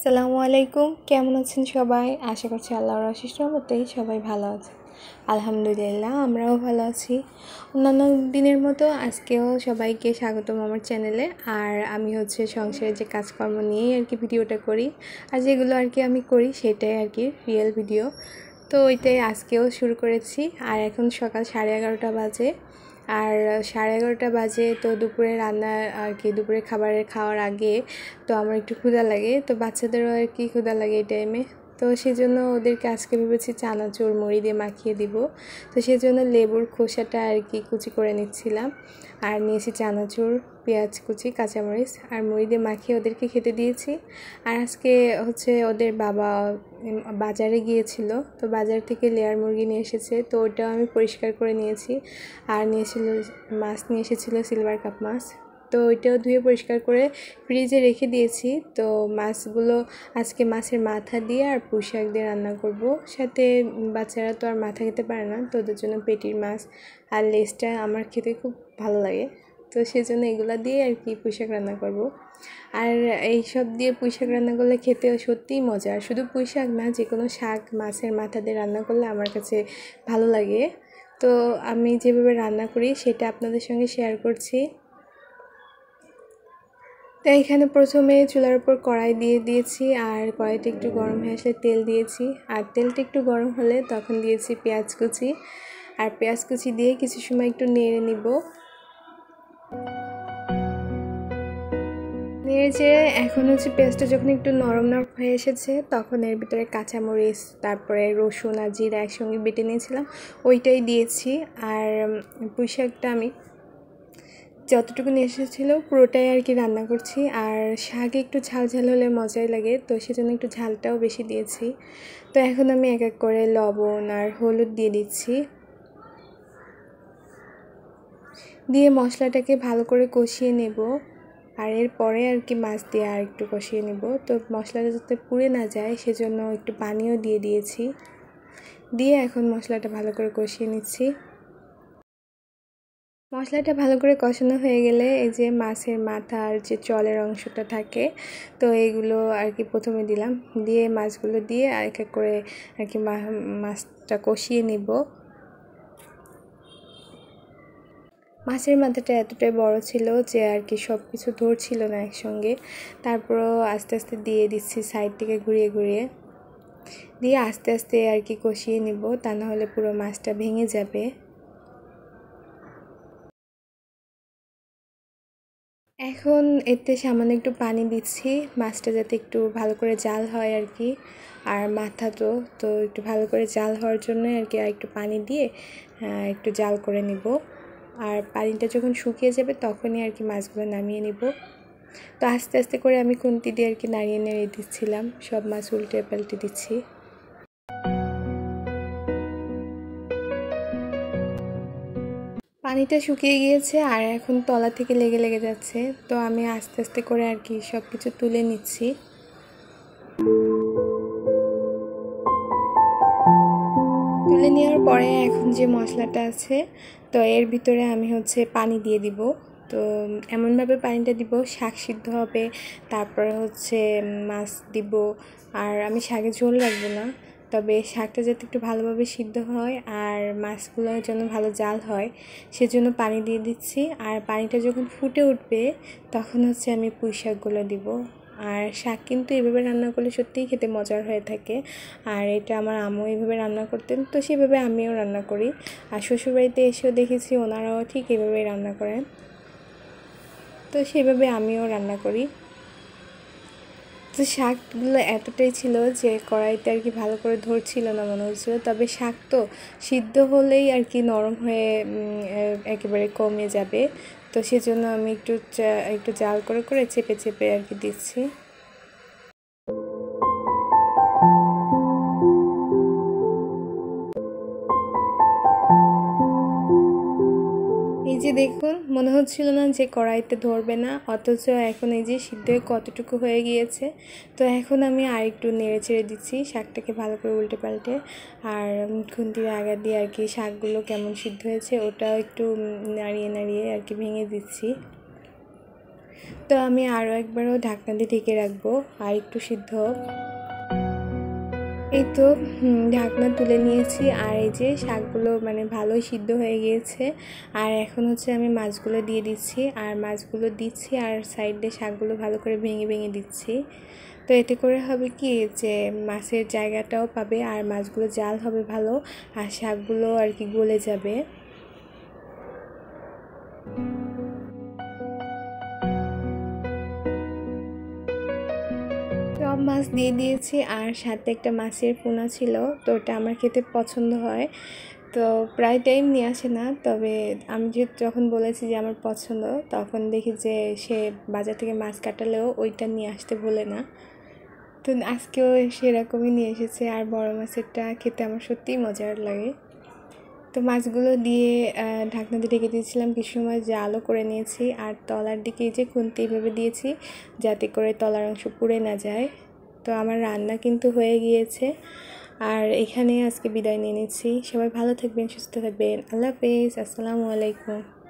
আসসালামু আলাইকুম, কেমন আছেন সবাই? আশা করছি আল্লাহর অশেষ রহমতেই সবাই ভালো আছে। আলহামদুলিল্লাহ, আমরাও ভালো আছি। অন্যান্য দিনের মতো আজকেও সবাইকে স্বাগতম আমার চ্যানেলে। আর আমি সংসারের যে কাজকর্ম নিয়েই ভিডিওটা করি, আর যেগুলো আমি করি সেটাই রিয়েল ভিডিও। তো ওইটাই আজকেও শুরু করেছি। আর এখন সকাল 11:30 বাজে। আর 11:30 বাজে, তো দুপুরে রান্না দুপুরে খাওয়ার আগে তো আমার একটু ক্ষুধা লাগে, তো বাচ্চাদেরও ক্ষুধা লাগে এই টাইমে। তো সেজন্য ওদেরকে আজকে ভেবেছি চানাচুর মুড়ি দিয়ে মাখিয়ে দিব। তো সেজন্য লেবুর খোসাটা কুচি করে নিচ্ছিলাম, আর নিয়েছি চানাচুর, পেঁয়াজ কুচি, কাঁচামরিচ আর মুড়ি দিয়ে মাখিয়ে ওদেরকে খেতে দিয়েছি। আর আজকে ওদের বাবা বাজারে গিয়েছিল, তো বাজার থেকে লেয়ার মুরগি নিয়ে এসেছে, তো ওটাও আমি পরিষ্কার করে নিয়েছি। আর মাছ নিয়ে এসেছিলো সিলভার কাপ মাছ, তো ওইটাও ধুয়ে পরিষ্কার করে ফ্রিজে রেখে দিয়েছি। তো মাছগুলো আজকে মাছের মাথা দিয়ে আর পুঁই শাক দিয়ে রান্না করব। সাথে বাচ্চারা তো আর মাথা খেতে পারে না, তো ওদের জন্য পেটির মাছ আর লেজটা আমার খেতে খুব ভালো লাগে, তো সেজন্য এগুলো দিয়ে পুঁই শাক রান্না করব। আর এইসব দিয়ে পুঁই শাক রান্না করলে খেতে সত্যিই মজা। শুধু পুঁই শাক না, যে কোনো শাক মাছের মাথা দিয়ে রান্না করলে আমার কাছে ভালো লাগে। তো আমি যেভাবে রান্না করি সেটা আপনাদের সঙ্গে শেয়ার করছি। তো এখানে প্রথমে চুলার উপর কড়াই দিয়ে দিয়েছি, আর কড়াইটা একটু গরম হয়ে আসলে তেল দিয়েছি। আর তেলটা একটু গরম হলে তখন দিয়েছি পেঁয়াজ কুচি, আর পেঁয়াজ কুচি দিয়ে কিছু সময় একটু নেড়ে নিব। নেড়ে চেড়ে এখন পেঁয়াজটা যখন একটু নরম নরম হয়ে এসেছে, তখন এর ভিতরে কাঁচামরিচ, তারপরে রসুন আর জিরা একসঙ্গে বেটে নিয়েছিলাম, ওইটাই দিয়েছি। আর পুঁই শাকটা আমি যতটুকু নিয়ে এসেছিলো পুরোটাই রান্না করছি। আর শাকে একটু ঝাল ঝাল হলে মজাই লাগে, তো সেজন্য একটু ঝালটাও বেশি দিয়েছি। তো এখন আমি এক এক করে লবণ আর হলুদ দিয়ে দিচ্ছি, দিয়ে মশলাটাকে ভালো করে কষিয়ে নেব। আর এরপরে মাছ দিয়ে আর একটু কষিয়ে নেব। তো মশলাটা যাতে পুড়ে না যায় সেজন্য একটু পানিও দিয়ে দিয়েছি, দিয়ে এখন মশলাটা ভালো করে কষিয়ে নিচ্ছি। মশলাটা ভালো করে কষানো হয়ে গেলে এই যে মাছের মাথার যে চলের অংশটা থাকে, তো এইগুলো প্রথমে দিলাম, দিয়ে মাছগুলো দিয়ে এক এক করে মাছটা কষিয়ে নিব। মাছের মাথাটা এতটাই বড় ছিল যে সব কিছু ধরছিল না একসঙ্গে। তারপরও আস্তে আস্তে দিয়ে দিচ্ছি, সাইড থেকে ঘুরিয়ে ঘুরিয়ে দিয়ে আস্তে আস্তে কষিয়ে নিব, তা না হলে পুরো মাছটা ভেঙে যাবে। এখন এতে সামান্য একটু পানি দিচ্ছি, মাছটা যাতে একটু ভালো করে জাল হয় আর মাথা তো তো একটু ভালো করে জাল হওয়ার জন্য আর একটু পানি দিয়ে একটু জাল করে নিব। আর পানিটা যখন শুকিয়ে যাবে তখনই মাছগুলো নামিয়ে নিব। তো আস্তে আস্তে করে আমি খুন্তি দিয়ে নাড়িয়ে নাড়িয়ে দিচ্ছিলাম, সব মাছ উল্টে পাল্টে দিচ্ছি। পানিটা শুকিয়ে গিয়েছে আর এখন তলা থেকে লেগে লেগে যাচ্ছে, তো আমি আস্তে আস্তে করে সব কিছু তুলে নিচ্ছি। তুলে নেওয়ার পরে এখন যে মশলাটা আছে, তো এর ভিতরে আমি পানি দিয়ে দিব। তো এমনভাবে পানিটা দিব শাক সিদ্ধ হবে, তারপরে মাছ দিব। আর আমি শাকে ঝোল রাখবো না, তবে শাকটা যাতে একটু ভালোভাবে সিদ্ধ হয় আর মাছগুলোর জন্য ভালো জাল হয় সেজন্য পানি দিয়ে দিচ্ছি। আর পানিটা যখন ফুটে উঠবে তখন আমি পুঁই শাকগুলো দিব। আর শাক কিন্তু এভাবে রান্না করলে সত্যিই খেতে মজার হয়ে থাকে। আর এটা আমার আম্মু এইভাবে রান্না করতেন, তো সেভাবে আমিও রান্না করি। আর শ্বশুরবাড়িতে এসেও দেখেছি ওনারাও ঠিক এভাবেই রান্না করেন, তো সেভাবে আমিও রান্না করি। তো শাকগুলো এতটাই ছিল যে কড়াইতে ভালো করে ধরছিল না মনে হচ্ছিলো, তবে শাক তো সিদ্ধ হলেই নরম হয়ে একেবারে কমে যাবে। তো সেজন্য আমি একটু জাল করে করে চেপে চেপে দিচ্ছি। এই যে দেখুন, মনে হচ্ছিল না যে কড়াইতে ধরবে না, অথচ এখন এই যে সিদ্ধ কতটুকু হয়ে গিয়েছে। তো এখন আমি আরেকটু নেড়ে ছেড়ে দিচ্ছি শাকটাকে ভালো করে উল্টে পাল্টে। আর খুন্তির আগা দিয়ে শাকগুলো কেমন সিদ্ধ হয়েছে ওটাও একটু নাড়িয়ে নাড়িয়ে ভেঙে দিচ্ছি। তো আমি আরও একবারও ঢাকনা দিয়ে ঢেকে রাখবো আর একটু সিদ্ধ হোক। এই তো ঢাকনা তুলে নিয়েছি আর এই যে শাকগুলো মানে ভালোই সিদ্ধ হয়ে গিয়েছে। আর এখন হচ্ছে আমি মাছগুলো দিয়ে দিচ্ছি আর মাছগুলো দিচ্ছি আর সাইডে শাকগুলো ভালো করে ভেঙে ভেঙে দিচ্ছি। তো এতে করে হবে কি যে মাছের জায়গাটাও পাবে আর মাছগুলো জাল হবে ভালো আর শাকগুলো আর কি গলে যাবে। সব মাছ দিয়ে দিয়েছি আর সাথে একটা মাছের পোনা ছিল, তো ওটা আমার খেতে পছন্দ হয়। তো প্রায় টাইম নিয়ে আসে না, তবে আমি যখন বলেছি যে আমার পছন্দ তখন দেখি যে সে বাজার থেকে মাছ কাটালেও ওইটা নিয়ে আসতে বলে না। তো আজকেও সেরকমই নিয়ে এসেছে আর বড় মাছেরটা খেতে আমার সত্যিই মজার লাগে। তো মাছগুলো দিয়ে ঢাকনা দিয়ে ঢেকে দিয়েছিলাম, কিছু সময় জালও করে নিয়েছি আর তলার দিকে এই যে খুন্তি এইভাবে দিয়েছি যাতে করে তলার অংশ পুড়ে না যায়। তো আমার রান্না কিন্তু হয়ে গিয়েছে আর এখানে আজকে বিদায় নিয়ে নিচ্ছি। সবাই ভালো থাকবেন, সুস্থ থাকবেন। আল্লাহ হাফেজ, আসসালামু আলাইকুম।